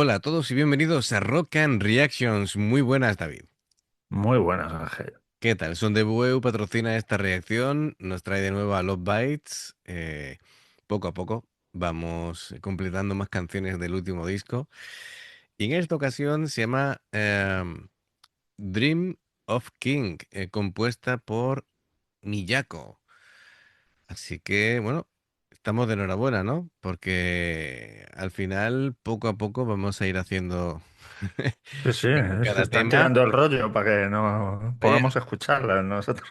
Hola a todos y bienvenidos a Rock and Reactions. Muy buenas, David. Muy buenas, Ángel. ¿Qué tal? Son de Bueu patrocina esta reacción, nos trae de nuevo a Love Bites. Poco a poco vamos completando más canciones del último disco. Y en esta ocasión se llama Dream of King, compuesta por Miyako. Así que, bueno, estamos de enhorabuena, ¿no? Porque al final, poco a poco, vamos a ir haciendo Sí, sí, en es que cada están tema. tirando el rollo para que no Oye, podamos escucharla nosotros.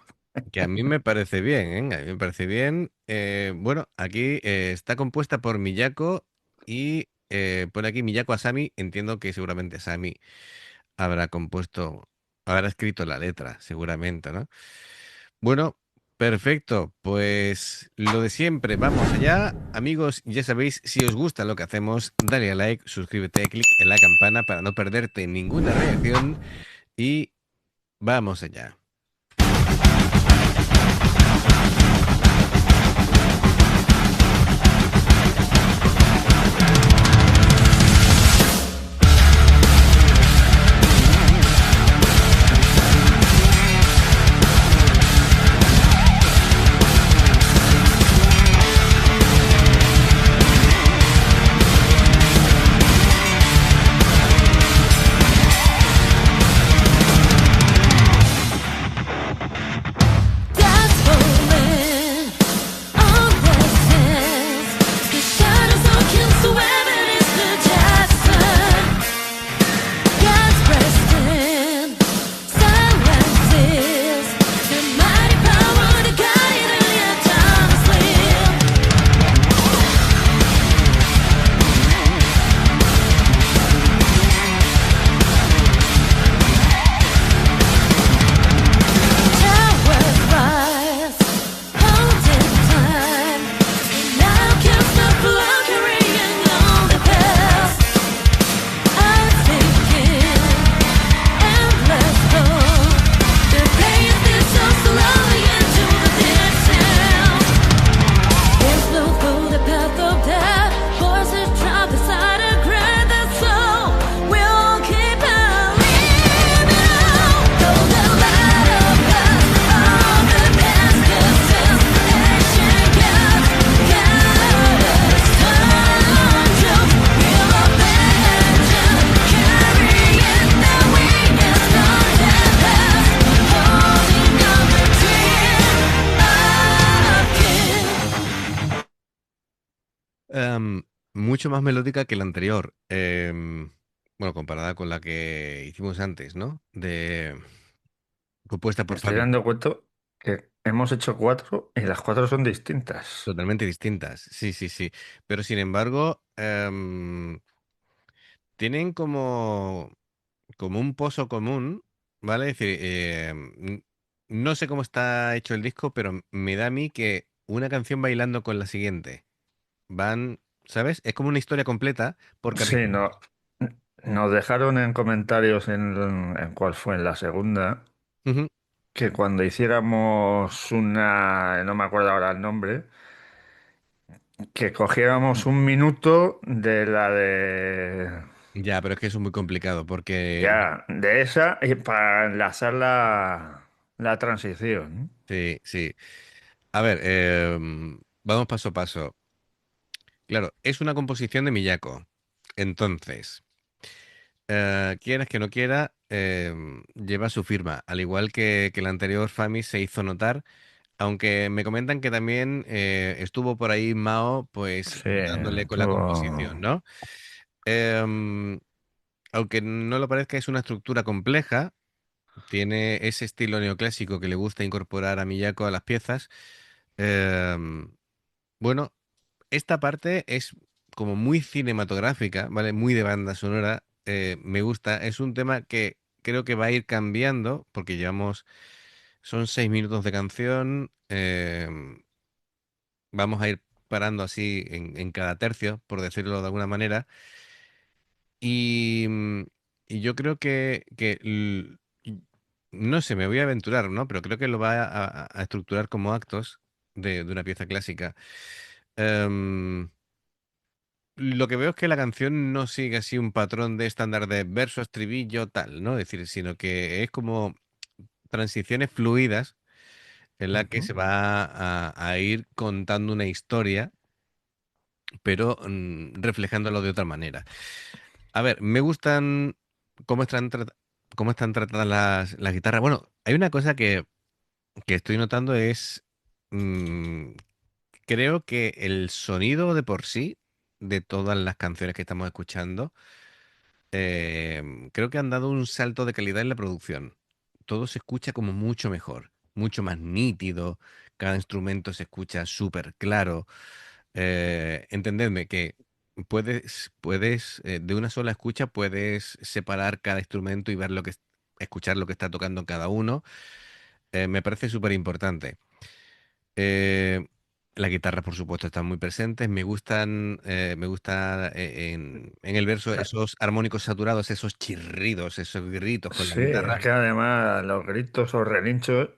que a mí me parece bien, ¿eh? A mí me parece bien. Bueno, aquí está compuesta por Miyako y pone aquí Miyako Asami. Entiendo que seguramente Asami habrá compuesto, habrá escrito la letra, seguramente, ¿no? Bueno, perfecto. Pues lo de siempre, vamos allá. Amigos, ya sabéis, si os gusta lo que hacemos, dale a like, suscríbete, clic en la campana para no perderte ninguna reacción y vamos allá. That's falling on blessings. The shadows don't kill, so evidence the Jackson. God's resting, silences. The mighty power, the guide, and your time sleep. Towers rise, holding time. Now can't stop carrying on the past. I'm thinking endless thought. The pain is so slowly into the distance. There's no through the path of death. Voices drown beside a grand soul. We'll keep believing. Though the light of us, all the mysticism, ancient gods, guide us. Turn to feel of vengeance, carrying the weakest of tempest, holding on the dream of king. Mucho más melódica que la anterior. Bueno, comparada con la que hicimos antes, ¿no? Compuesta Me por estoy Fabi. dando cuenta que hemos hecho cuatro y las cuatro son distintas. Totalmente distintas. Sí, sí, sí. Pero sin embargo, tienen como un pozo común, ¿vale? Es decir, no sé cómo está hecho el disco, pero me da a mí que una canción bailando con la siguiente. Van, ¿sabes? Es como una historia completa por Sí, capítulo. no, nos dejaron en comentarios en cuál fue, en la segunda, Ujú. que cuando hiciéramos una, no me acuerdo ahora el nombre, que cogiéramos un minuto de la de Ya, pero es que eso es muy complicado porque, ya, de esa y para enlazar la transición. sí, sí. A ver, vamos paso a paso. Claro, es una composición de Miyako. Entonces, quieras que no quiera, lleva su firma, al igual que el anterior Fami se hizo notar, aunque me comentan que también estuvo por ahí Mao, pues Sí, dándole con la composición, tuvo- ¿no? Em, Aunque no lo parezca, es una estructura compleja, tiene ese estilo neoclásico que le gusta incorporar a Miyako a las piezas. Em, bueno, esta parte es como muy cinematográfica, ¿vale? Muy de banda sonora. Me gusta. Es un tema que creo que va a ir cambiando porque son 6 minutos de canción. Vamos a ir parando así en cada tercio, por decirlo de alguna manera. Y yo creo no sé, me voy a aventurar, ¿no? Pero creo que lo va a estructurar como actos de una pieza clásica. Em, lo que veo es que la canción no sigue así un patrón de estándar de verso, estribillo, tal, ¿no? Es decir, sino que es como transiciones fluidas en la que Ujú. se va a ir contando una historia, pero reflejándolo de otra manera. A ver, me gustan cómo cómo están tratadas las guitarras. Bueno, hay una cosa que estoy notando es, mm, creo que el sonido de por sí de todas las canciones que estamos escuchando, creo que han dado un salto de calidad en la producción. Todo se escucha como mucho mejor, mucho más nítido, cada instrumento se escucha súper claro. Entendedme que de una sola escucha puedes separar cada instrumento y ver escuchar lo que está tocando cada uno. Me parece súper importante. Eh, las guitarras, por supuesto, están muy presentes. Me gusta en el verso esos armónicos saturados, esos chirridos, esos gritos con la Sí, es guitarra. que además los gritos o relinchos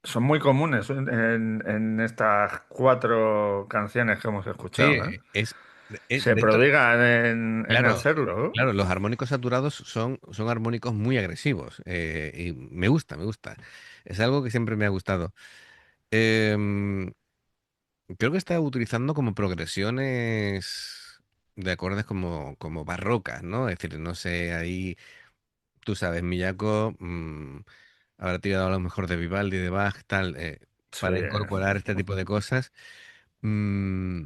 son muy comunes en estas cuatro canciones que hemos Sí, escuchado, ¿eh? Se de hecho, prodigan en claro, hacerlo. claro, los armónicos saturados son armónicos muy agresivos, y me gusta, me gusta. Es algo que siempre me ha gustado. Em, Creo que está utilizando como progresiones de acordes como barrocas, ¿no? Es decir, no sé, ahí, tú sabes, Miyako habrá tirado a lo mejor de Vivaldi, de Bach, tal, Sí, para incorporar este tipo de cosas. Mm,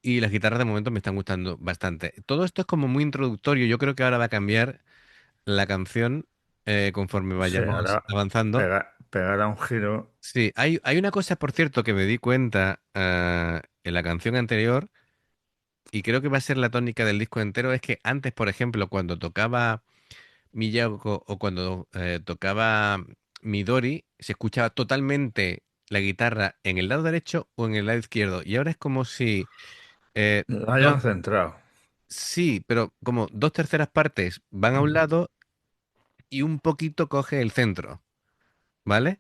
y las guitarras de momento me están gustando bastante. Todo esto es como muy introductorio. Yo creo que ahora va a cambiar la canción conforme sí, vayamos ahora avanzando. pegará un giro. Sí, hay una cosa, por cierto, que me di cuenta en la canción anterior, y creo que va a ser la tónica del disco entero, es que antes, por ejemplo, cuando tocaba Miyako o cuando tocaba Midori, se escuchaba totalmente la guitarra en el lado derecho o en el lado izquierdo. Y ahora es como si Lo dos, hayan centrado. sí, pero como dos terceras partes van a un lado y un poquito coge el centro, ¿vale?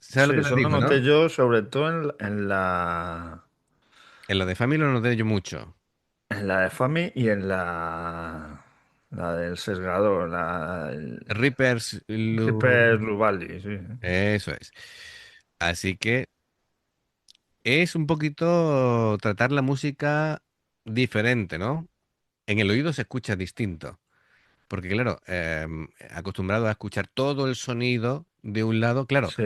¿Sabes lo Sí, que te eso lo digo, noté no? yo sobre todo En la de Family lo noté yo mucho. en la de Fami y en la del sesgador, Reapers, Reaper Luvaldi, sí. eso es. Así que es un poquito tratar la música diferente, ¿no? En el oído se escucha distinto. Porque claro, acostumbrado a escuchar todo el sonido de un lado, claro, Sí,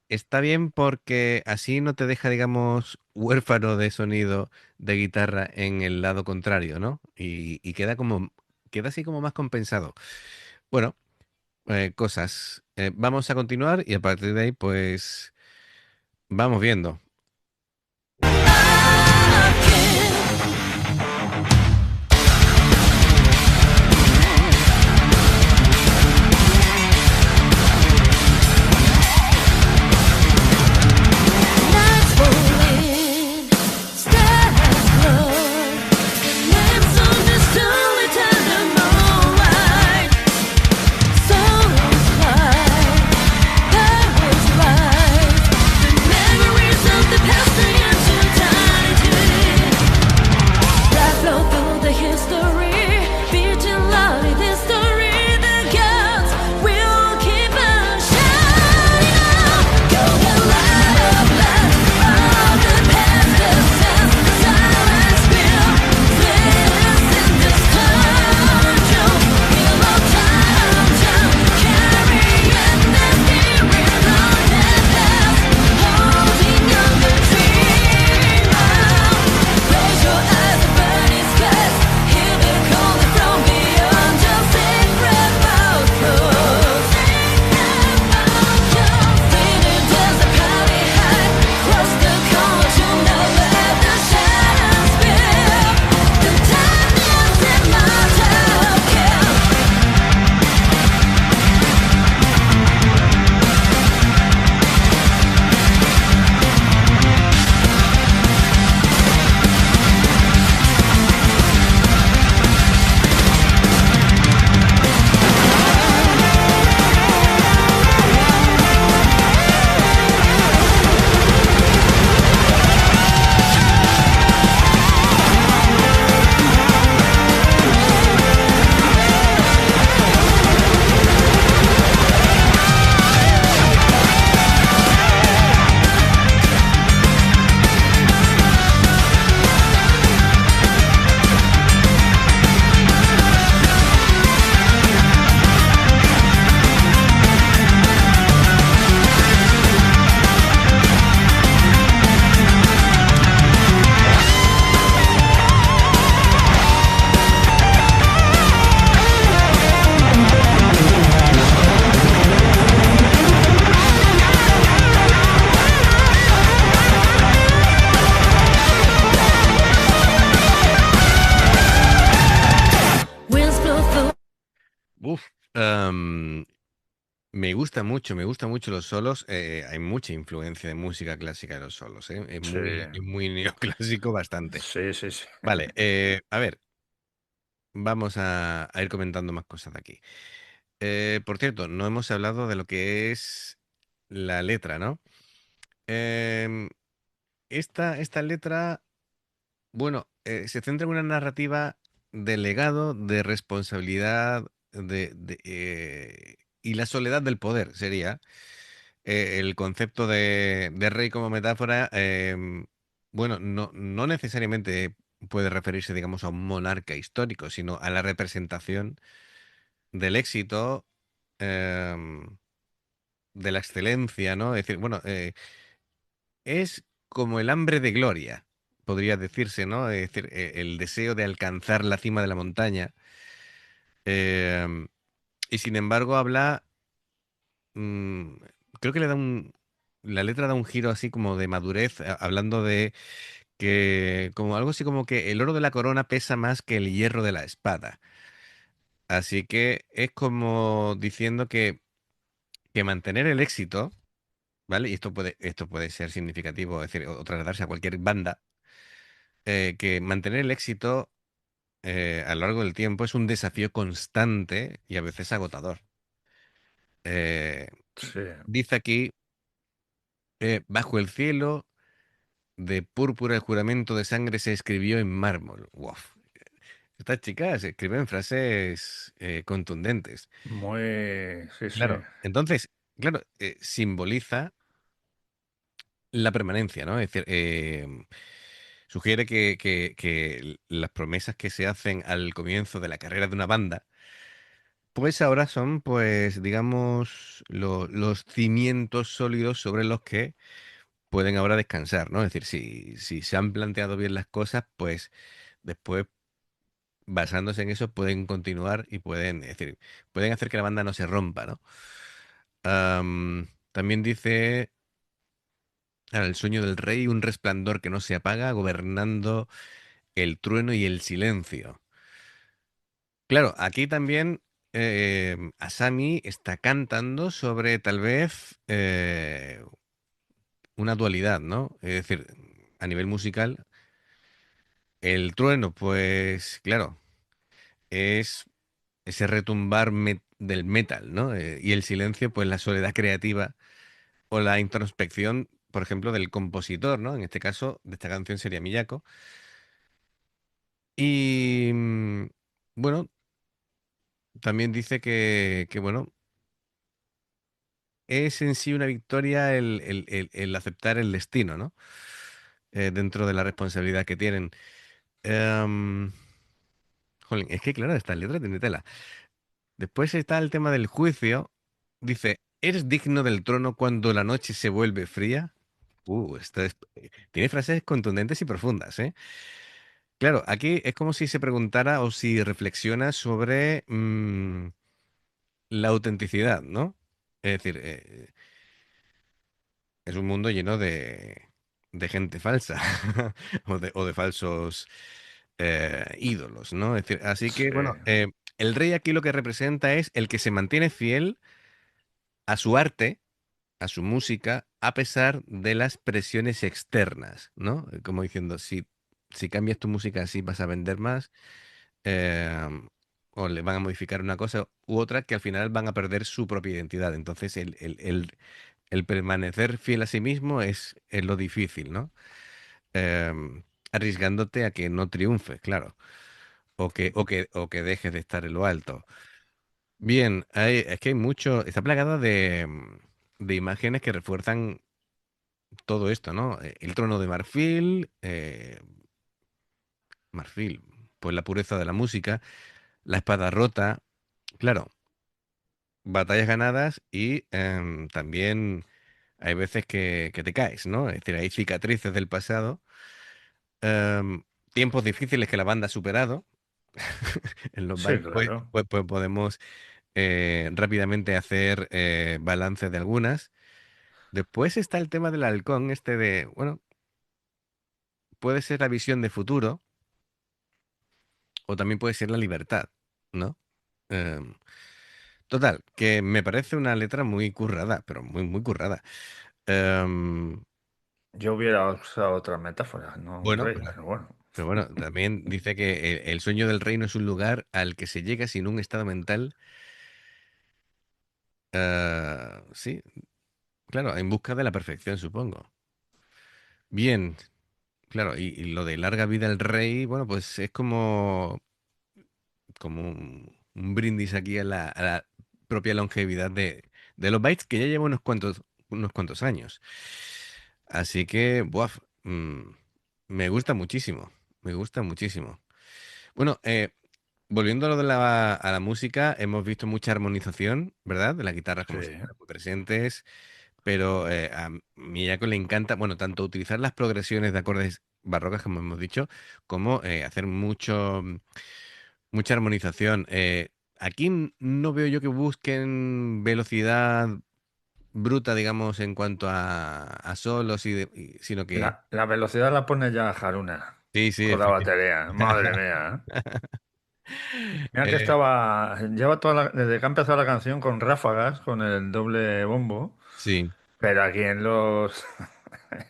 está bien porque así no te deja, digamos, huérfano de sonido de guitarra en el lado contrario, ¿no? Y queda así como más compensado. Bueno, cosas. Vamos a continuar y a partir de ahí, pues, vamos viendo. Nights falling, stars blood. The names on the stone we turn them all white. Sorrows fly, powers rise. The memories of Uf, me gusta mucho los solos. Hay mucha influencia de música clásica en los solos, ¿eh? Sí, Es muy neoclásico bastante. sí, sí, sí. Vale, a ver, vamos a ir comentando más cosas de aquí. Por cierto, no hemos hablado de lo que es la letra, ¿no? Em, esta letra, bueno, se centra en una narrativa de legado, de responsabilidad, y la soledad del poder, sería. El concepto de rey como metáfora, bueno, no necesariamente puede referirse, digamos, a un monarca histórico, sino a la representación del éxito, em, de la excelencia, ¿no? Es decir, bueno, es como el hambre de gloria, podría decirse, ¿no? Es decir, el deseo de alcanzar la cima de la montaña. em, y sin embargo habla, mm, creo que la letra da un giro así como de madurez, hablando de que, como algo así como que el oro de la corona pesa más que el hierro de la espada. Así que es como diciendo que mantener el éxito, ¿vale? Y esto puede ser significativo, es decir, o trasladarse a cualquier banda, que mantener el éxito, a lo largo del tiempo es un desafío constante y a veces agotador. Eh, Sí, dice aquí, bajo el cielo de púrpura el juramento de sangre se escribió en mármol. Wow. Estas chicas escriben frases contundentes. muy, sí, sí, Claro. Entonces, claro, simboliza la permanencia, ¿no? Es decir, sugiere que las promesas que se hacen al comienzo de la carrera de una banda, pues ahora son, pues, digamos, los cimientos sólidos sobre los que pueden ahora descansar, ¿no? Es decir, si se han planteado bien las cosas, pues después, basándose en eso, pueden continuar y pueden, es decir, pueden hacer que la banda no se rompa, ¿no? También dice, el sueño del rey, un resplandor que no se apaga, gobernando el trueno y el silencio. Claro, aquí también, Asami está cantando sobre tal vez, una dualidad, ¿no? Es decir, a nivel musical, el trueno, pues claro, es ese retumbar del metal, ¿no? Y el silencio, pues la soledad creativa o la introspección, por ejemplo, del compositor, ¿no? En este caso, de esta canción sería Miyako. Y bueno, también dice bueno, es en sí una victoria el aceptar el destino, ¿no? Dentro de la responsabilidad que tienen. Em, jolín, es que claro, esta letra tiene tela. Después está el tema del juicio. Dice, ¿eres digno del trono cuando la noche se vuelve fría? Esto es, tiene frases contundentes y profundas, ¿eh? Claro, aquí es como si se preguntara o si reflexiona sobre, la autenticidad, ¿no? Es decir, es un mundo lleno de gente falsa o de falsos, ídolos, ¿no? Es decir, así que, sí, bueno, el rey aquí lo que representa es el que se mantiene fiel a su arte, a su música, a pesar de las presiones externas, ¿no? Como diciendo, si cambias tu música así vas a vender más, eh, o le van a modificar una cosa u otra que al final van a perder su propia identidad. Entonces, el permanecer fiel a sí mismo es lo difícil, ¿no? Arriesgándote a que no triunfes, claro, o que dejes de estar en lo alto. Bien, es que hay mucho, está plagada de imágenes que refuerzan todo esto, ¿no? El trono de marfil, pues la pureza de la música, la espada rota, claro, batallas ganadas y, también hay veces que te caes, ¿no? Es decir, hay cicatrices del pasado, em, tiempos difíciles que la banda ha superado. En los sí, bailes, pues, claro. pues podemos, rápidamente hacer, balance de algunas. Después está el tema del halcón, este de, bueno, puede ser la visión de futuro o también puede ser la libertad, ¿no? Em, Total, que me parece una letra muy currada, pero muy, muy currada. Em, Yo hubiera usado otra metáfora, no un bueno, rey, pero bueno. pero bueno, también dice que el sueño del reino es un lugar al que se llega sin un estado mental, sí, claro, en busca de la perfección, supongo. Bien, claro, y lo de larga vida al rey, bueno, pues es como un brindis aquí a la propia longevidad de los bytes, que ya lleva unos cuantos años. Así que, buah, me gusta muchísimo, me gusta muchísimo. Bueno, volviendo a lo de a la música, hemos visto mucha armonización, ¿verdad? De las guitarras Sí. como siempre muy presentes, pero a Miyako le encanta, bueno, tanto utilizar las progresiones de acordes barrocas, como hemos dicho, como hacer mucha armonización. Aquí no veo yo que busquen velocidad bruta, digamos, en cuanto a solos, sino que La velocidad la pone ya Haruna sí, sí, con la efectivamente. batería. Madre mía. Mira que lleva desde que ha empezado la canción con ráfagas, con el doble bombo, Sí, pero aquí en los,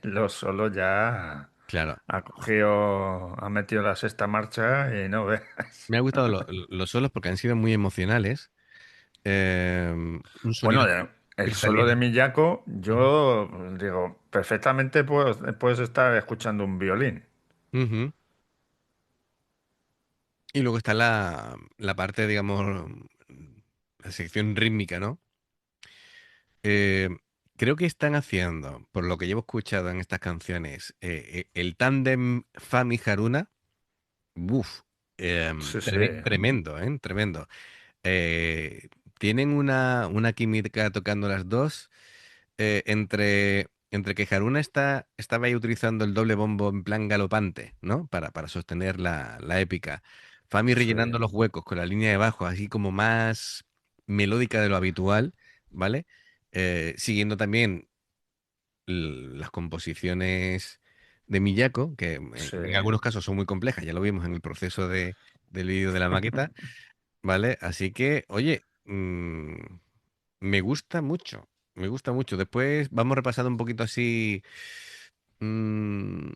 en los solos ya claro. ha metido la sexta marcha y no ve. Me ha gustado los solos porque han sido muy emocionales. Un Bueno, sonido el solo de cristalino. Miyako, Ujú. yo digo, perfectamente puedes estar escuchando un violín. Ujú. Y luego está la parte, digamos, la sección rítmica, ¿no? Eh, creo que están haciendo, por lo que llevo escuchado en estas canciones, el tándem Fami-Haruna. Buf, Sí, sí. tremendo, ¿eh? Tremendo. Tienen una química tocando las dos, entre que Haruna estaba ahí utilizando el doble bombo en plan galopante, ¿no? Para sostener la épica. Fami Sí. rellenando los huecos con la línea de bajo, así como más melódica de lo habitual, ¿vale? Siguiendo también las composiciones de Miyako, que Sí. en algunos casos son muy complejas, ya lo vimos en el proceso del vídeo de la maqueta, ¿vale? Así que, oye, me gusta mucho, me gusta mucho. Después vamos repasando un poquito así, mm,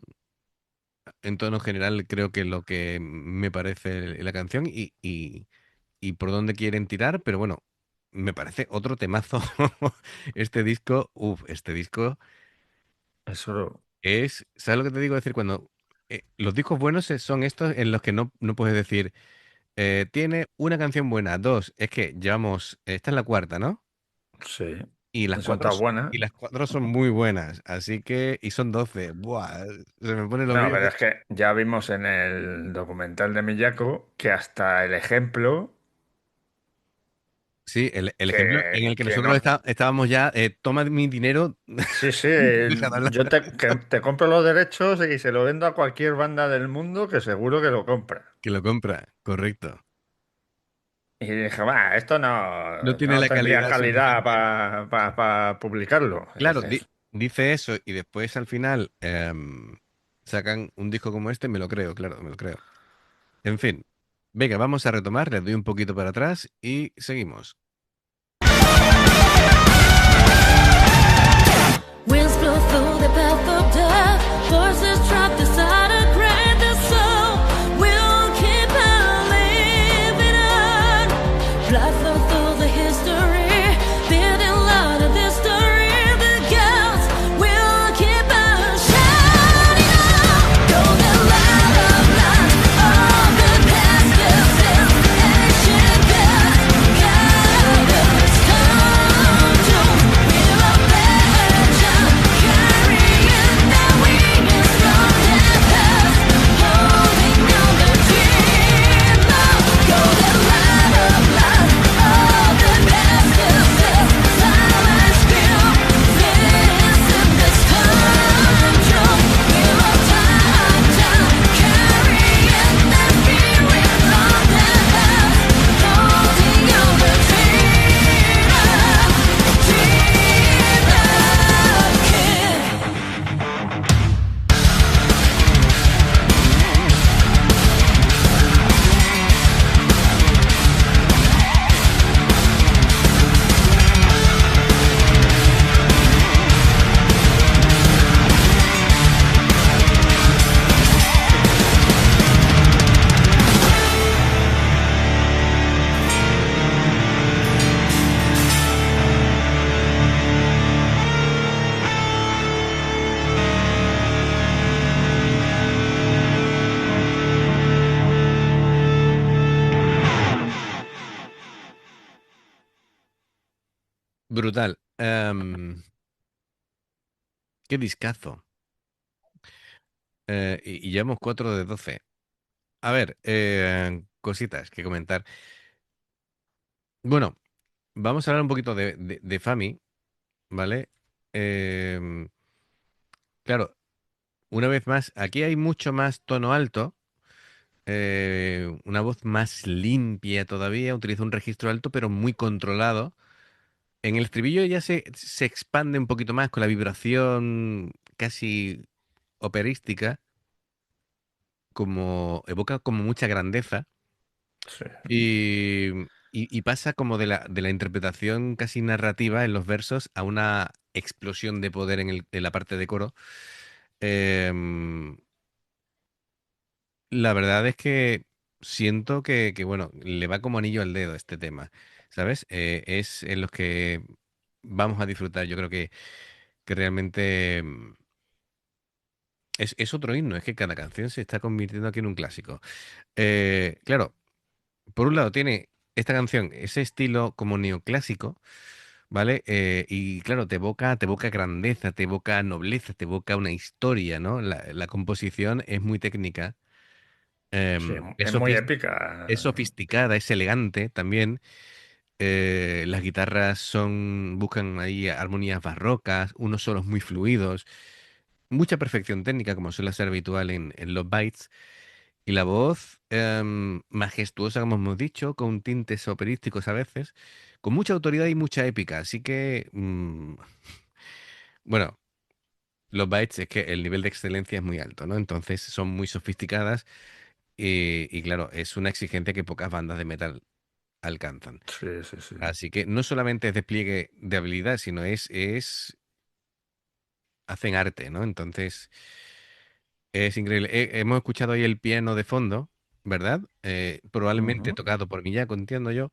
en tono general, creo que lo que me parece la canción y por dónde quieren tirar, pero bueno, me parece otro temazo. Este disco, este disco Eso. ¿sabes lo que te digo? Es decir, cuando los discos buenos son estos en los que no puedes decir, tiene una canción buena, dos, es que llevamos, esta es la cuarta, ¿no? Sí, Y las eso cuatro, está buena. y las cuatro son muy buenas, así que, y son 12. Buah, se me pone lo No, mío. pero es que ya vimos en el documental de Miyako que hasta el ejemplo Sí, el ejemplo en el que que nosotros no. estábamos ya, toma mi dinero, Sí, sí, deja de hablar, yo te compro los derechos y se lo vendo a cualquier banda del mundo que seguro que lo compra. que lo compra, correcto. Y dije, va, esto No tiene no la tendría calidad calidad suficiente. para publicarlo. Y Claro, dices, dice eso y después al final sacan un disco como este, me lo creo, claro, me lo creo. En fin, venga, vamos a retomar, les doy un poquito para atrás y seguimos. Winds blow through the path of death. Voices trapped inside a greater soul. We'll keep on living on. Blood flow through the history. Building louder this story. The girls will keep on shining on. Golden light of light. All the past is ancient past. Guide us come to feel a legend. Carrying the wings from the Brutal. Qué discazo. Y llevamos 4 de 12. A ver, cositas que comentar. Bueno, vamos a hablar un poquito de Fami, ¿vale? Em, claro, una vez más, aquí hay mucho más tono alto, una voz más limpia todavía, utiliza un registro alto pero muy controlado. En el estribillo ya se expande un poquito más con la vibración casi operística, como evoca como mucha grandeza. Sí, Y, y pasa como de la interpretación casi narrativa en los versos a una explosión de poder en la parte de coro. Em, la verdad es que siento bueno, le va como anillo al dedo este tema, ¿sabes? Es en los que vamos a disfrutar. Yo creo que realmente es otro himno, es que cada canción se está convirtiendo aquí en un clásico. Claro, por un lado tiene esta canción ese estilo como neoclásico, ¿vale? Y claro, te evoca grandeza, te evoca nobleza, te evoca una historia, ¿no? La composición es muy técnica, sí, es, es muy es épica. sofisticada, es elegante también. Las guitarras buscan ahí armonías barrocas, unos solos muy fluidos, mucha perfección técnica, como suele ser habitual en los Bites. Y la voz, majestuosa, como hemos dicho, con tintes operísticos a veces, con mucha autoridad y mucha épica. Así que, bueno, los bytes es que el nivel de excelencia es muy alto, ¿no? Entonces son muy sofisticadas y claro, es una exigencia que pocas bandas de metal alcanzan. Sí, sí, sí. Así que no solamente es despliegue de habilidad, sino hacen arte, ¿no? Entonces es increíble. Hemos escuchado ahí el piano de fondo, ¿verdad? Probablemente Ujú. tocado por Miyako, entiendo yo.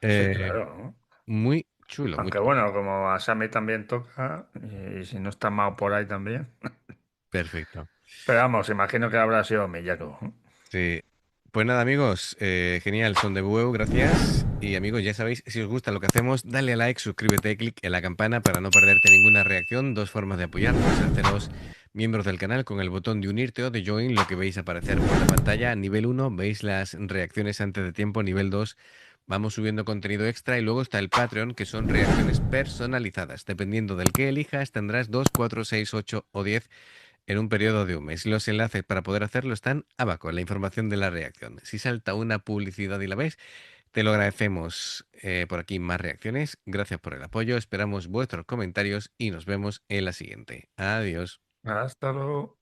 Sí, Eh, claro. Muy chulo, muy Aunque chulo. bueno, como Asami también toca, y si no está Mao por ahí también. Perfecto. Pero vamos, imagino que habrá sido Miyako. Sí. Pues nada, amigos, genial, son de Bueu, gracias. Y amigos, ya sabéis, si os gusta lo que hacemos, dale a like, suscríbete, clic en la campana para no perderte ninguna reacción. Dos formas de apoyarnos, haceros miembros del canal con el botón de unirte o de join, lo que veis aparecer por la pantalla. Nivel uno veis las reacciones antes de tiempo. Nivel 2 vamos subiendo contenido extra. Y luego está el Patreon, que son reacciones personalizadas. Dependiendo del que elijas, tendrás 2, 4, 6, 8 o 10 en un periodo de un mes. Los enlaces para poder hacerlo están abajo en la información de la reacción. Si salta una publicidad y la ves, te lo agradecemos. Por aquí más reacciones. Gracias por el apoyo. Esperamos vuestros comentarios y nos vemos en la siguiente. Adiós. Hasta luego.